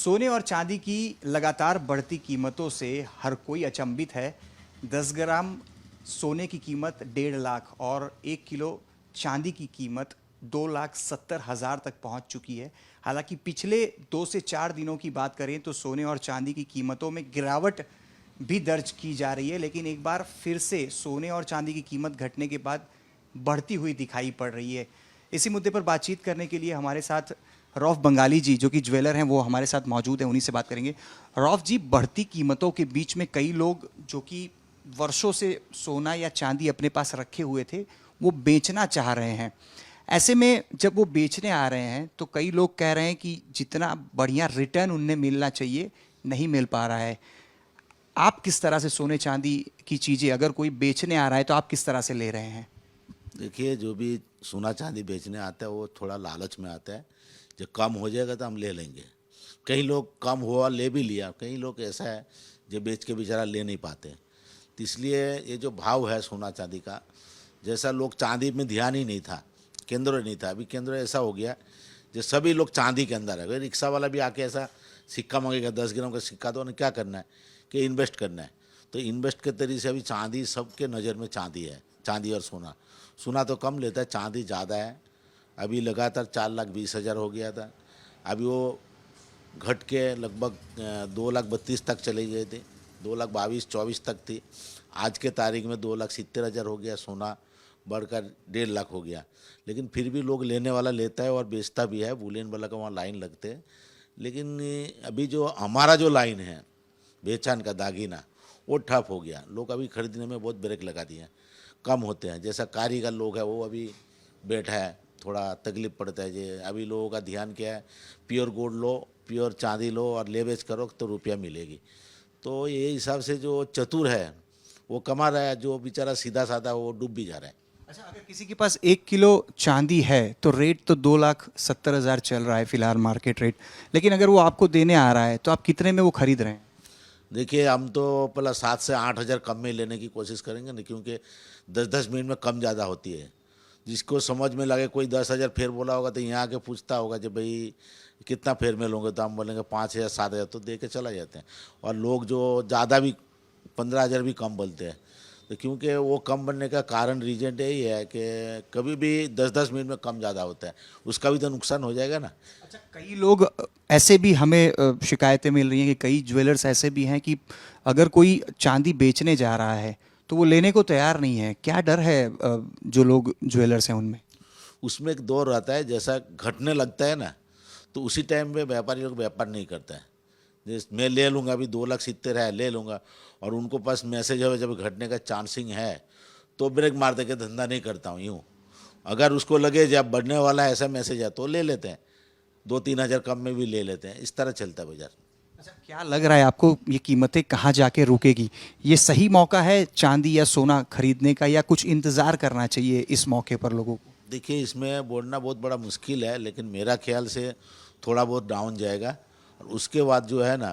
सोने और चांदी की लगातार बढ़ती कीमतों से हर कोई अचंभित है। 10 ग्राम सोने की कीमत 1.5 लाख और 1 किलो चांदी की कीमत 2,70,000 तक पहुंच चुकी है। हालांकि पिछले 2 से 4 दिनों की बात करें तो सोने और चांदी की कीमतों में गिरावट भी दर्ज की जा रही है, लेकिन एक बार फिर से सोने और चांदी की कीमत घटने के बाद बढ़ती हुई दिखाई पड़ रही है। इसी मुद्दे पर बातचीत करने के लिए हमारे साथ रौफ बंगाली जी, जो कि ज्वेलर हैं, वो हमारे साथ मौजूद हैं। उन्हीं से बात करेंगे। रौफ जी, बढ़ती कीमतों के बीच में कई लोग जो कि वर्षों से सोना या चांदी अपने पास रखे हुए थे, वो बेचना चाह रहे हैं। ऐसे में जब वो बेचने आ रहे हैं तो कई लोग कह रहे हैं कि जितना बढ़िया रिटर्न उन्हें मिलना चाहिए नहीं मिल पा रहा है। आप किस तरह से सोने चांदी की चीज़ें, अगर कोई बेचने आ रहा है तो आप किस तरह से ले रहे हैं? देखिए, जो भी सोना चांदी बेचने आता है वो थोड़ा लालच में आता है। जब कम हो जाएगा तो हम ले लेंगे। कई लोग कम हुआ ले भी लिया, कई लोग ऐसा है जो बेच के बेचारा ले नहीं पाते। तो इसलिए ये जो भाव है सोना चांदी का, जैसा लोग चांदी में ध्यान ही नहीं था, केंद्र नहीं था, अभी केंद्र ऐसा हो गया जो सभी लोग चांदी के अंदर है। रिक्शा वाला भी आके ऐसा सिक्का मांगेगा, 10 ग्राम का सिक्का, तो उन्हें क्या करना है कि इन्वेस्ट करना है। तो इन्वेस्ट के तरीके से अभी चांदी, सबके नज़र में चांदी है। चांदी और सोना, सोना तो कम लेता है, चांदी ज़्यादा है। अभी लगातार 4,20,000 हो गया था, अभी वो घट के लगभग 2,32,000 तक चले गए थे, 2,22,24 तक थी। आज के तारीख में 2,70,000 हो गया, सोना बढ़कर 1.5 लाख हो गया। लेकिन फिर भी लोग लेने वाला लेता है और बेचता भी है। बुलियन वाला का वहाँ लाइन लगते हैं। लेकिन अभी जो हमारा जो लाइन है बेचान का दागीना, वो ठप हो गया। लोग अभी खरीदने में बहुत ब्रेक लगा दिए हैं, कम होते हैं। जैसा कारीगर लोग है वो अभी बैठा है, थोड़ा तकलीफ पड़ता है। जे अभी लोगों का ध्यान क्या है, प्योर गोल्ड लो, प्योर चांदी लो और ले बेच करो तो रुपया मिलेगी। तो ये हिसाब से जो चतुर है वो कमा रहा है, जो बेचारा सीधा साधा वो डूब भी जा रहा है। अच्छा, अगर किसी के पास 1 किलो चांदी है तो रेट तो 2,70,000 चल रहा है फिलहाल, मार्केट रेट। लेकिन अगर वो आपको देने आ रहा है तो आप कितने में वो खरीद रहे हैं? देखिए, हम तो पहला 7 से 8 हज़ार कम में लेने की कोशिश करेंगे ना, क्योंकि 10-10 मिनट में कम ज़्यादा होती है। जिसको समझ में लगे, कोई 10,000 फेर बोला होगा तो यहाँ आके पूछता होगा कि भाई कितना फेर में लोगे, तो हम बोलेंगे 5,000 7,000, तो दे के चला जाते हैं। और लोग जो ज़्यादा भी 15,000 भी कम बोलते हैं, तो क्योंकि वो कम बनने का कारण रीजन यही है कि कभी भी 10-10 मिनट में कम ज़्यादा होता है, उसका भी तो नुकसान हो जाएगा ना। अच्छा, कई लोग ऐसे भी हमें शिकायतें मिल रही हैं कि कई ज्वेलर्स ऐसे भी हैं कि अगर कोई चांदी बेचने जा रहा है तो वो लेने को तैयार नहीं है। क्या डर है जो लोग ज्वेलर्स हैं उनमें? उसमें एक दौर रहता है, जैसा घटने लगता है ना, तो उसी टाइम पे व्यापारी लोग व्यापार नहीं करता है। जैसे मैं ले लूँगा, अभी 2,70,000 है, ले लूँगा, और उनको पास मैसेज है जब घटने का चांसिंग है तो ब्रेक मार दे के धंधा नहीं करता हूँ। यूँ अगर उसको लगे जब बढ़ने वाला है ऐसा मैसेज है तो ले लेते हैं, 2-3 हज़ार कम में भी ले लेते हैं। इस तरह चलता है बाजार। अच्छा, क्या लग रहा है आपको, ये कीमतें कहाँ जाके रुकेगी? ये सही मौका है चांदी या सोना खरीदने का, या कुछ इंतज़ार करना चाहिए इस मौके पर लोगों को? देखिए, इसमें बोलना बहुत बड़ा मुश्किल है, लेकिन मेरा ख्याल से थोड़ा बहुत डाउन जाएगा और उसके बाद जो है ना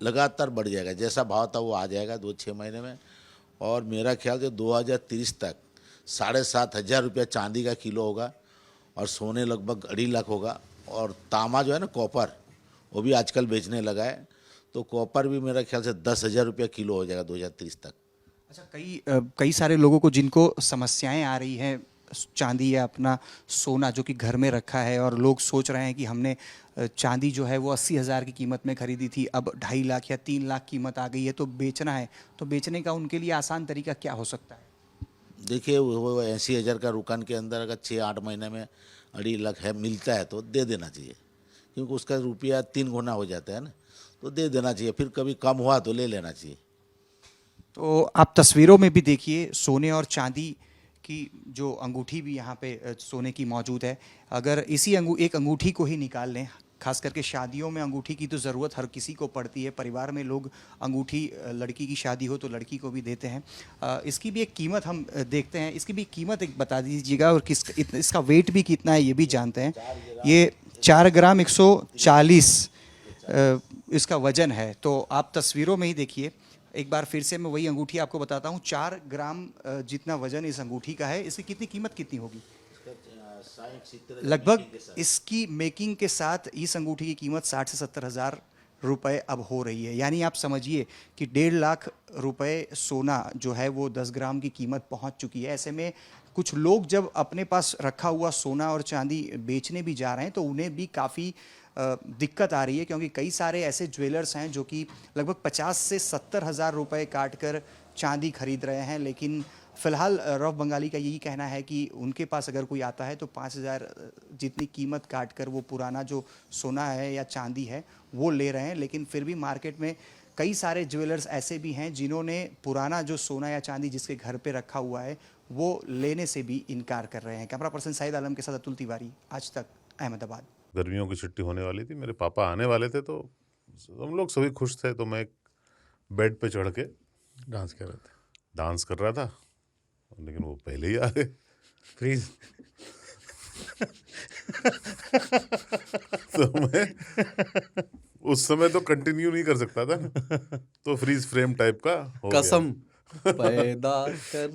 लगातार बढ़ जाएगा। जैसा भाव था वो आ जाएगा 2-6 महीने में। और मेरा ख्याल से 2030 तक 7,500 रुपया चांदी का किलो होगा और सोने लगभग 2.5 लाख होगा। और तांबा जो है ना, कॉपर, वो भी आजकल बेचने लगा है, तो कॉपर भी मेरा ख्याल से 10,000 रुपया किलो हो जाएगा 2030 तक। अच्छा, कई सारे लोगों को जिनको समस्याएं आ रही हैं चांदी या अपना सोना जो कि घर में रखा है, और लोग सोच रहे हैं कि हमने चांदी जो है वो 80,000 की कीमत में खरीदी थी, अब 2.5 लाख या 3 लाख कीमत आ गई है तो बेचना है, तो बेचने का उनके लिए आसान तरीका क्या हो सकता है? देखिए, वो 80,000 का रुकान के अंदर अगर 6-8 महीने में 2.5 लाख है मिलता है तो दे देना चाहिए, क्योंकि उसका रुपया 3 गुना हो जाता है ना, तो दे देना चाहिए। फिर कभी कम हुआ तो ले लेना चाहिए। तो आप तस्वीरों में भी देखिए सोने और चांदी की जो अंगूठी भी यहाँ पे सोने की मौजूद है। अगर इसी एक अंगूठी को ही निकाल लें, खास करके शादियों में अंगूठी की तो ज़रूरत हर किसी को पड़ती है। परिवार में लोग अंगूठी, लड़की की शादी हो तो लड़की को भी देते हैं। इसकी भी एक कीमत हम देखते हैं, इसकी भी कीमत एक बता दीजिएगा, और इसका वेट भी कितना है ये भी जानते हैं। ये 4 ग्राम 140 इसका वजन है। तो आप तस्वीरों में ही देखिए, एक बार फिर से मैं वही अंगूठी आपको बताता हूँ। 4 ग्राम जितना वजन इस अंगूठी का है। इसकी कीमत कितनी होगी? लगभग इसकी मेकिंग के साथ इस अंगूठी की कीमत 60 से 70 हज़ार रुपए अब हो रही है। यानी आप समझिए कि 1.5 लाख रुपए सोना जो है वो 10 ग्राम की कीमत पहुंच चुकी है। ऐसे में कुछ लोग जब अपने पास रखा हुआ सोना और चांदी बेचने भी जा रहे हैं तो उन्हें भी काफ़ी दिक्कत आ रही है, क्योंकि कई सारे ऐसे ज्वेलर्स हैं जो कि लगभग 50 से 70 हज़ार रुपये काट कर चांदी खरीद रहे हैं। लेकिन फ़िलहाल रौफ बंगाली का यही कहना है कि उनके पास अगर कोई आता है तो 5,000 जितनी कीमत काट कर वो पुराना जो सोना है या चांदी है वो ले रहे हैं। लेकिन फिर भी मार्केट में कई सारे ज्वेलर्स ऐसे भी हैं जिन्होंने पुराना जो सोना या चांदी जिसके घर पे रखा हुआ है वो लेने से भी इनकार कर रहे हैं। कैमरा पर्सन साहिद आलम के साथ अतुल तिवारी, आज तक, अहमदाबाद। गर्मियों की छुट्टी होने वाली थी, मेरे पापा आने वाले थे, तो हम लोग सभी खुश थे। तो मैं एक बेड पे चढ़ के डांस कर रहा था, लेकिन वो पहले ही आ गए। फ्रीज। तो मैं उस समय तो कंटिन्यू नहीं कर सकता था ना, तो फ्रीज फ्रेम टाइप का हो गया। कसम पैदा कर